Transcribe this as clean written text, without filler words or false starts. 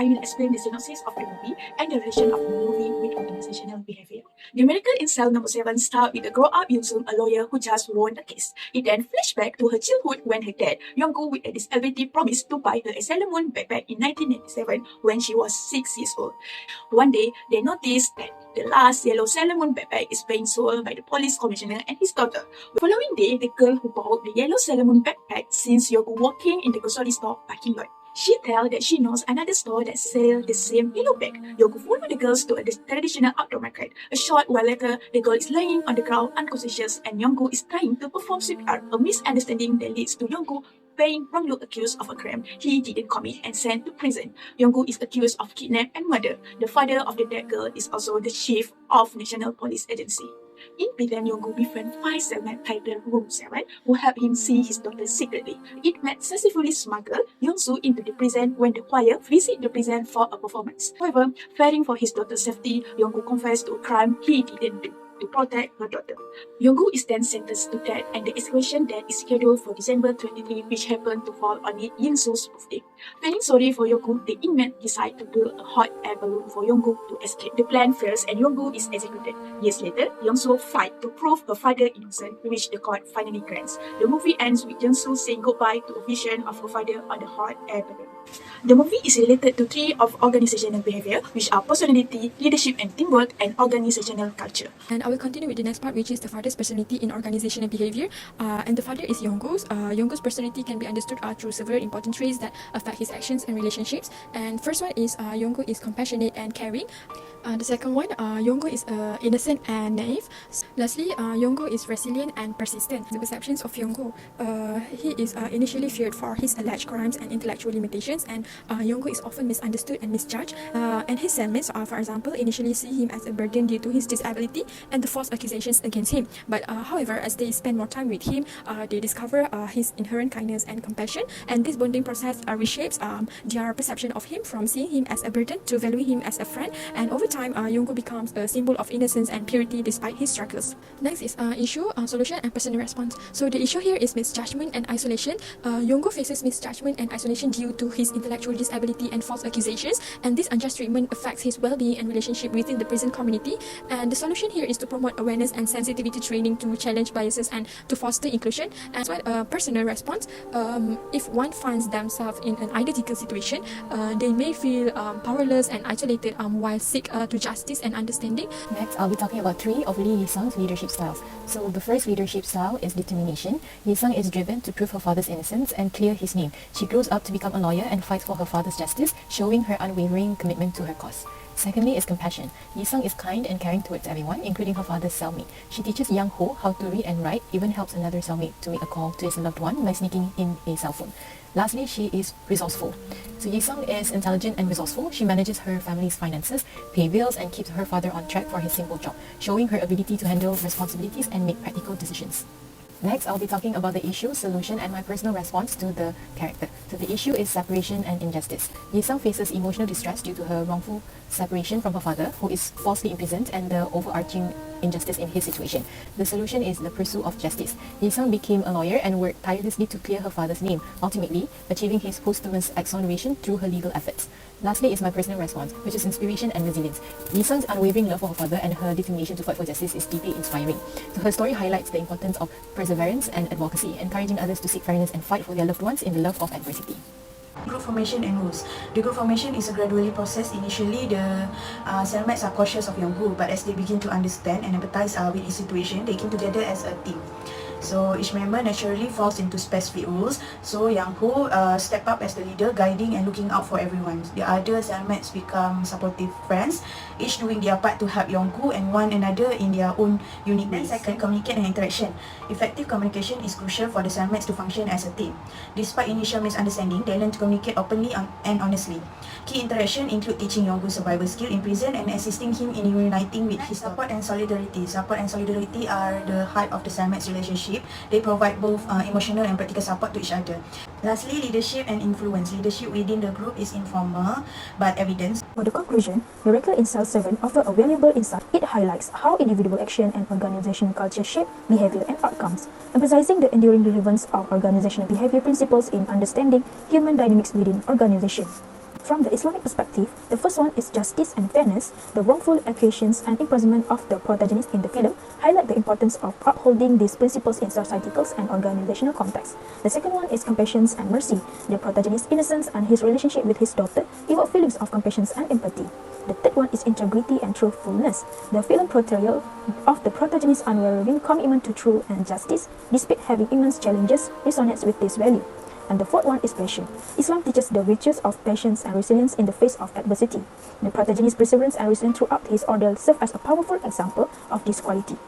I will explain the synopsis of the movie and the relation of the movie with organizational behavior. The Miracle in Cell number 7 starts with a grown-up Yoon-sung, a lawyer who just won a case. It then flashback to her childhood when her dad, Young-gu with a disability, promised to buy her a Sailor Moon backpack in 1997 when she was 6 years old. One day, they noticed that the last yellow Sailor Moon backpack is being sold by the police commissioner and his daughter. The following day, the girl who bought the yellow Sailor Moon backpack sees Young-gu walking in the grocery store parking lot. She tells that she knows another store that sells the same yellow bag. Young-gu follows the girls to a traditional outdoor market. A short while later, the girl is lying on the ground unconscious and Young-gu is trying to perform CPR, a misunderstanding that leads to Young-gu being wrongly accused of a crime he didn't commit and sent to prison. Young-gu is accused of kidnap and murder. The father of the dead girl is also the chief of National Police Agency. In prison, Young-gu befriends 5 cellmates titled Room 7 who help him see his daughter secretly. It may successfully smuggle Young-soo into the prison when the choir visit the prison for a performance. However, fearing for his daughter's safety, Young-gu confessed to a crime he didn't do to protect her daughter. Young-gu is then sentenced to death and the execution date is scheduled for December 23, which happened to fall on Young-soo's birthday. Feeling sorry for Young-gu, the inmate decide to build a hot air balloon for Young-gu to escape. The plan fails and Young-gu is executed. Years later, Young-soo fight to prove her father innocent, which the court finally grants. The movie ends with Young-soo saying goodbye to a vision of her father on the hot air balloon. The movie is related to 3 of organizational behavior, which are personality, leadership and teamwork, and organizational culture. And I will continue with the next part, which is the father's personality in organizational behavior. And the father is Young-gu's. Young-gu's personality can be understood through several important traits that affect his actions and relationships. And first one is Young-gu is compassionate and caring. The second one, Young-gu is innocent and naive. Lastly, Young-gu is resilient and persistent. The perceptions of Young-gu, he is initially feared for his alleged crimes and intellectual limitations, and Young-gu is often misunderstood and misjudged. And his cellmates, for example, initially see him as a burden due to his disability and the false accusations against him. But however, as they spend more time with him, they discover his inherent kindness and compassion, and this bonding process reshapes their perception of him from seeing him as a burden to valuing him as a friend. And over time, Young-gu becomes a symbol of innocence and purity despite his struggles. Next is issue, solution, and personal response. So the issue here is misjudgment and isolation. Young-gu faces misjudgment and isolation due to his intellectual disability and false accusations, and this unjust treatment affects his well-being and relationship within the prison community. And the solution here is to promote awareness and sensitivity training to challenge biases and to foster inclusion. And so a personal response, if one finds themselves in an identical situation, they may feel powerless and isolated while seek to justice and understanding. Next, I'll be talking about 3 of Lee Yi-sung's leadership styles. So the first leadership style is determination. Yi-sung is driven to prove her father's innocence and clear his name. She grows up to become a lawyer and fights for her father's justice, showing her unwavering commitment to her cause. Secondly is compassion. Yi-sung is kind and caring towards everyone, including her father's cellmate. She teaches young Ho how to read and write, even helps another cellmate to make a call to his loved one by sneaking in a cell phone. Lastly, she is resourceful. So Yi-sung is intelligent and resourceful. She manages her family's finances, pay bills, and keeps her father on track for his simple job, showing her ability to handle responsibilities and make practical decisions. Next, I'll be talking about the issue, solution, and my personal response to the character. So the issue is separation and injustice. Yi-sung faces emotional distress due to her wrongful separation from her father, who is falsely imprisoned, and the overarching injustice in his situation. The solution is the pursuit of justice. Yi-sung became a lawyer and worked tirelessly to clear her father's name, ultimately achieving his posthumous exoneration through her legal efforts. Lastly is my personal response, which is inspiration and resilience. Yi-sung's unwavering love for her father and her determination to fight for justice is deeply inspiring. So her story highlights the importance of perseverance and advocacy, encouraging others to seek fairness and fight for their loved ones in the love of adversity. Group formation and rules. The group formation is a gradually process. Initially, the cellmates are cautious of Young-gu, but as they begin to understand and empathize with his situation, they came together as a team. So each member naturally falls into specific roles. So Young-gu step up as the leader, guiding and looking out for everyone. The other cellmates become supportive friends, each doing their part to help Young-gu and one another in their own unique ways. Second, communicate and interaction. Effective communication is crucial for the cellmates to function as a team. Despite initial misunderstanding, they learn to communicate openly and honestly. Key interaction include teaching Young-gu survival skill in prison and assisting him in uniting with his support and solidarity. Support and solidarity are the heart of the cellmates relationship. They provide both emotional and practical support to each other. Lastly, leadership and influence. Leadership within the group is informal but evidence. For the conclusion, Miracle in Cell 7 offers a valuable insight. It highlights how individual action and organizational culture shape behavior and outcomes, emphasizing the enduring relevance of organizational behavior principles in understanding human dynamics within organizations. from the Islamic perspective, the first one is justice and fairness. The wrongful accusations and imprisonment of the protagonist in the film highlight the importance of upholding these principles in societal and organizational contexts. The second one is compassion and mercy. The protagonist's innocence and his relationship with his daughter evoke feelings of compassion and empathy. The third one is integrity and truthfulness. The film portrayal of the protagonist's unwavering commitment to truth and justice, despite having immense challenges, resonates with this value. And the fourth one is passion. Islam teaches the virtues of patience and resilience in the face of adversity. The protagonist's perseverance and resilience throughout his ordeal serve as a powerful example of this quality.